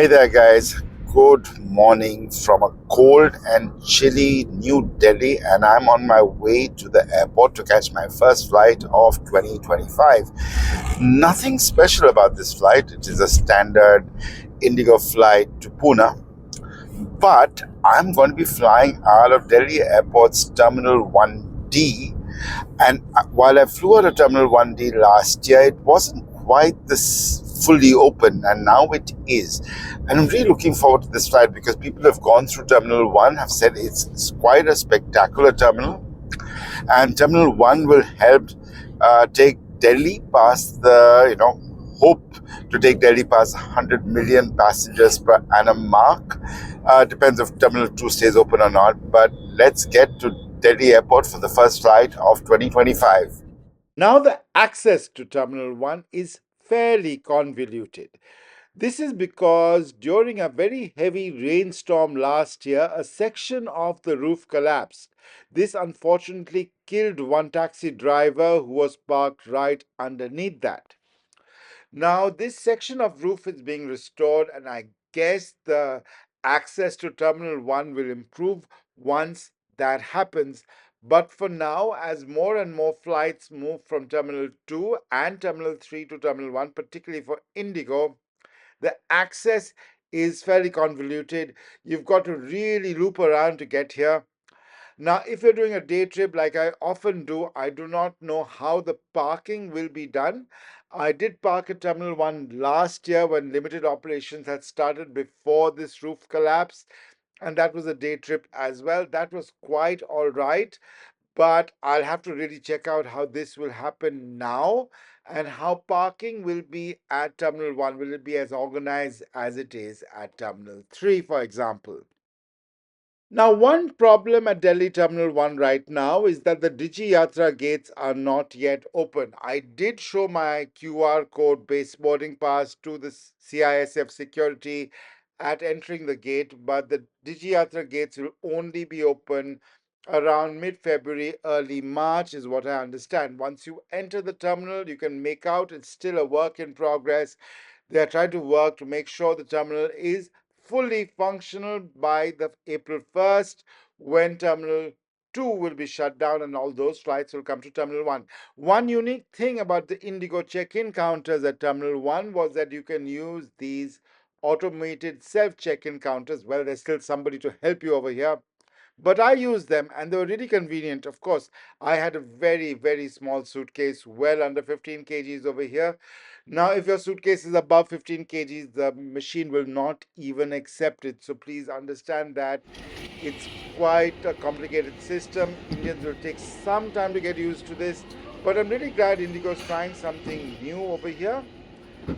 Hi there, guys. Good morning from a cold and chilly New Delhi, and I'm on my way to the airport to catch my first flight of 2025. Nothing special about this flight, it is a standard Indigo flight to Pune, but I'm going to be flying out of Delhi Airport's Terminal 1D. And while I flew out of Terminal 1D last year, it wasn't quite this fully open, and now it is. And I'm really looking forward to this flight because people have gone through Terminal 1 have said it's quite a spectacular terminal. And Terminal 1 will help take Delhi past hope to take Delhi past 100 million passengers per annum mark. Depends if Terminal 2 stays open or not. But let's get to Delhi Airport for the first flight of 2025. Now, the access to Terminal 1 is fairly convoluted. This is because during a very heavy rainstorm last year, a section of the roof collapsed. This unfortunately killed one taxi driver who was parked right underneath that. Now, this section of roof is being restored, and I guess the access to Terminal 1 will improve once that happens. But for now, as more and more flights move from Terminal 2 and Terminal 3 to Terminal 1, particularly for Indigo, the access is fairly convoluted. You've got to really loop around to get here. Now, if you're doing a day trip like I often do, I do not know how the parking will be done. I did park at Terminal 1 last year when limited operations had started before this roof collapse, and that was a day trip as well. That was quite all right, but I'll have to really check out how this will happen now and how parking will be at Terminal 1. Will it be as organized as it is at Terminal 3, for example? Now, one problem at Delhi Terminal 1 right now is that the Digiyatra gates are not yet open. I did show my QR code based boarding pass to the CISF security at entering the gate, but the Digiyatra gates will only be open around mid February, early March, is what I understand. Once you enter the terminal, you can make out it's still a work in progress. They are trying to work to make sure the terminal is fully functional by the April 1st, when Terminal 2 will be shut down and all those flights will come to Terminal 1. One unique thing about the Indigo check-in counters at Terminal 1 was that you can use these automated self-check-in counters. Well, there's still somebody to help you over here, but I used them and they were really convenient. Of course, I had a very, very small suitcase, well under 15 kgs over here. Now, if your suitcase is above 15 kgs, the machine will not even accept it. So please understand that it's quite a complicated system. Indians will take some time to get used to this, but I'm really glad Indigo is trying something new over here.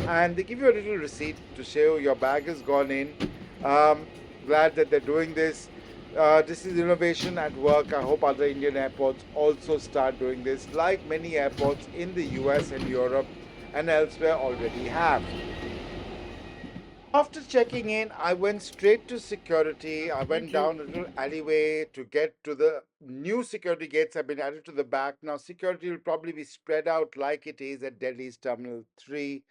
And they give you a little receipt to show your bag has gone in. Glad that they're doing this. This is innovation at work. I hope other Indian airports also start doing this, like many airports in the US and Europe and elsewhere already have. After checking in, I went straight to security. I went down a little alleyway to get to the new security gates have been added to the back. Now, security will probably be spread out like it is at Delhi's Terminal 3.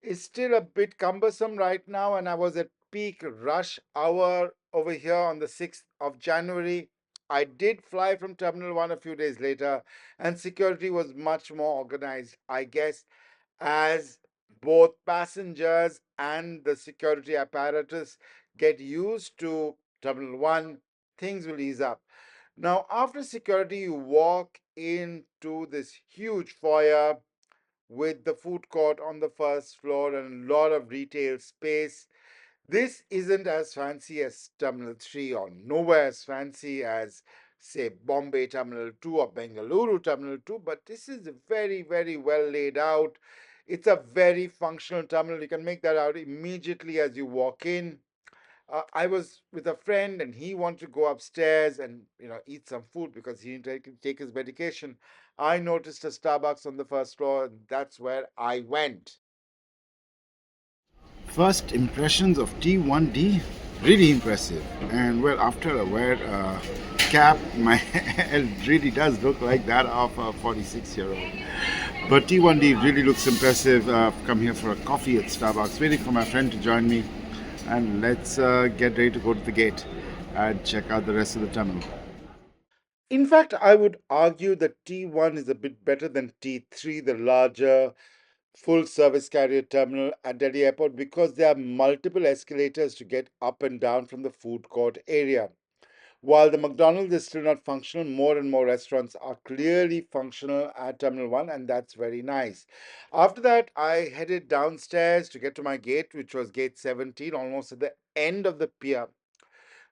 It's still a bit cumbersome right now, and I was at peak rush hour over here on the 6th of January. I did fly from Terminal 1 a few days later, and security was much more organized, I guess, as both passengers and the security apparatus get used to Terminal 1, things will ease up. Now, after security, you walk into this huge foyer with the food court on the first floor and a lot of retail space. This isn't as fancy as Terminal 3 or nowhere as fancy as, say, Bombay Terminal 2 or Bengaluru Terminal 2, but this is very, very well laid out. It's a very functional terminal. You can make that out immediately as you walk in. I was with a friend and he wanted to go upstairs and eat some food because he didn't take his medication. I noticed a Starbucks on the first floor, and that's where I went. First impressions of T1D, really impressive. And well, after I wear a cap, my head really does look like that of a 46-year-old. But T1D really looks impressive. I've come here for a coffee at Starbucks, waiting for my friend to join me. And let's get ready to go to the gate and check out the rest of the terminal. In fact, I would argue that T1 is a bit better than T3, the larger full service carrier terminal at Delhi Airport, because there are multiple escalators to get up and down from the food court area. While the McDonald's is still not functional, more and more restaurants are clearly functional at Terminal 1, and that's very nice. After that, I headed downstairs to get to my gate, which was gate 17, almost at the end of the pier.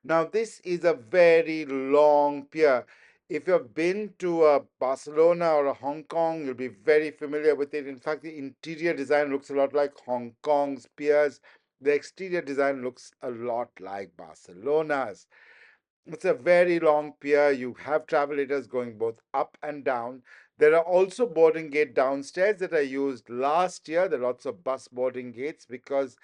Now, this is a very long pier. If you've been to Barcelona or a Hong Kong, you'll be very familiar with it. In fact, the interior design looks a lot like Hong Kong's piers. The exterior design looks a lot like Barcelona's. It's a very long pier. You have travelators going both up and down. There are also boarding gate downstairs that I used last year. There are lots of bus boarding gates because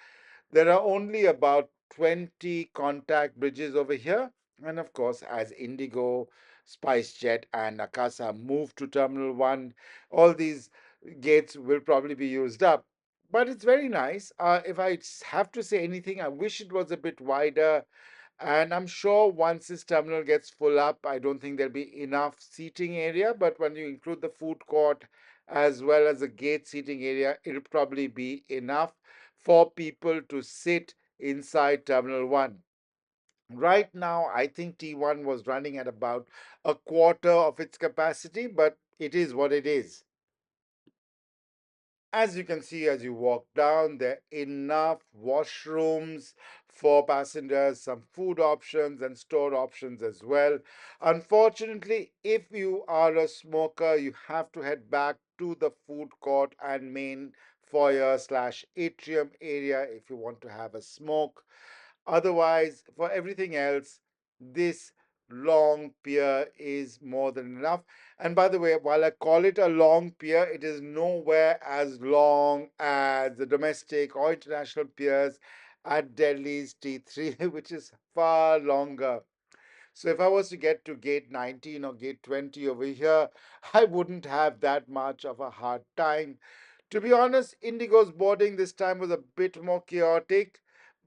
there are only about 20 contact bridges over here. And of course, as Indigo, SpiceJet, and Akasa move to Terminal 1, all these gates will probably be used up. But it's very nice. If I have to say anything, I wish it was a bit wider. And I'm sure once this terminal gets full up, I don't think there'll be enough seating area. But when you include the food court as well as the gate seating area, it'll probably be enough for people to sit inside Terminal 1. Right now, I think T1 was running at about a quarter of its capacity, but it is what it is. As you can see as you walk down, there are enough washrooms for passengers, some food options and store options as well. Unfortunately, if you are a smoker, you have to head back to the food court and main foyer slash atrium area if you want to have a smoke. Otherwise, for everything else, this long pier is more than enough. And by the way, while I call it a long pier, it is nowhere as long as the domestic or international piers at Delhi's T3, which is far longer. So if I was to get to gate 19 or gate 20 over here, I wouldn't have that much of a hard time. To be honest, Indigo's boarding this time was a bit more chaotic,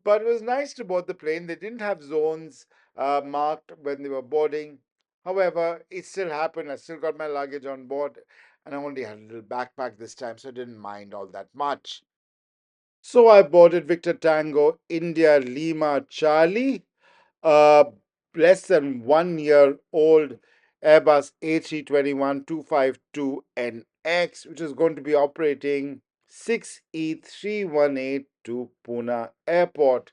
but it was nice to board the plane. They didn't have zones marked when they were boarding. However, it still happened. I still got my luggage on board, and I only had a little backpack this time, so I didn't mind all that much. So I boarded Victor Tango India Lima Charlie, a less than 1 year old Airbus A321 252NX, which is going to be operating 6E318 to Pune Airport.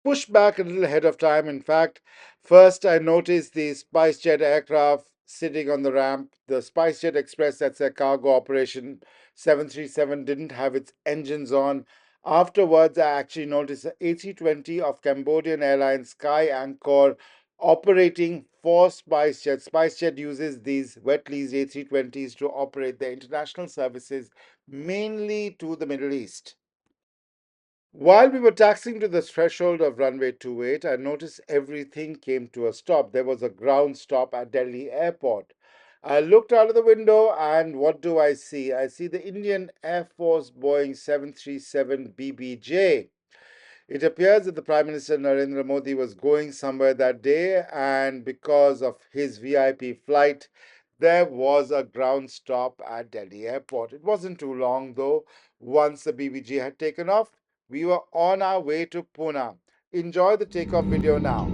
Pushed back a little ahead of time. In fact, first I noticed the SpiceJet aircraft sitting on the ramp. The SpiceJet Express, that's their cargo operation, 737, didn't have its engines on. Afterwards, I actually noticed the A320 of Cambodian Airlines Sky Anchor operating for SpiceJet. SpiceJet uses these wet leased A320s to operate their international services mainly to the Middle East. While we were taxiing to the threshold of runway 28, I noticed everything came to a stop. There was a ground stop at Delhi Airport. I looked out of the window and what do I see? I see the Indian Air Force Boeing 737 BBJ. It appears that the Prime Minister Narendra Modi was going somewhere that day, and because of his VIP flight, there was a ground stop at Delhi Airport. It wasn't too long though. Once the BBG had taken off, we were on our way to Pune. Enjoy the takeoff video now.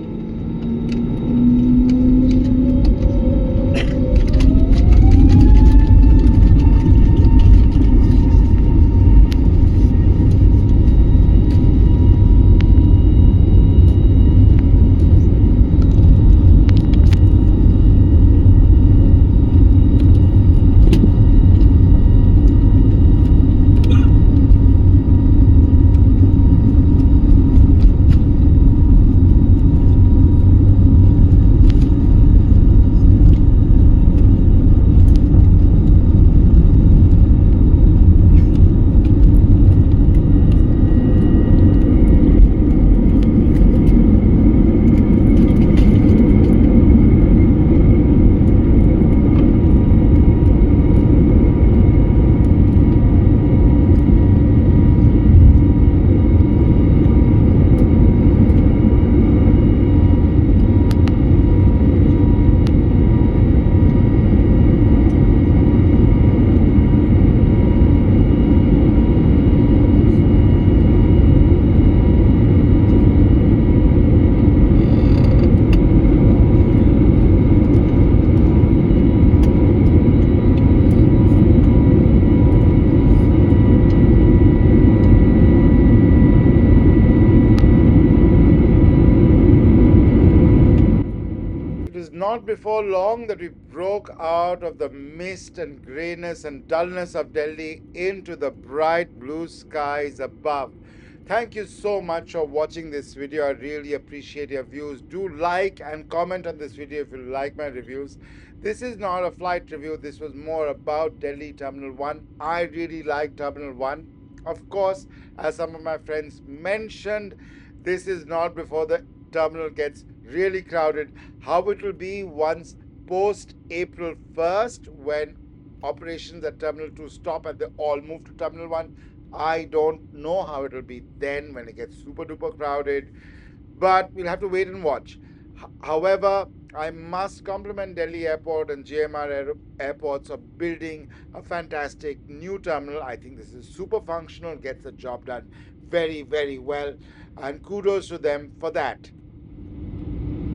not before long that we broke out of the mist and grayness and dullness of Delhi into the bright blue skies above. Thank you so much for watching this video. I really appreciate your views. Do like and comment on this video if you like my reviews. This is not a flight review. This was more about Delhi Terminal 1. I really like Terminal 1. Of course, as some of my friends mentioned, this is not before the terminal gets really crowded. How it will be once post April 1st, when operations at Terminal 2 stop and they all move to Terminal 1, I don't know how it will be then when it gets super duper crowded, but we'll have to wait and watch. However, I must compliment Delhi Airport and JMR Airports of building a fantastic new terminal. I think this is super functional, gets the job done very, very well, and kudos to them for that.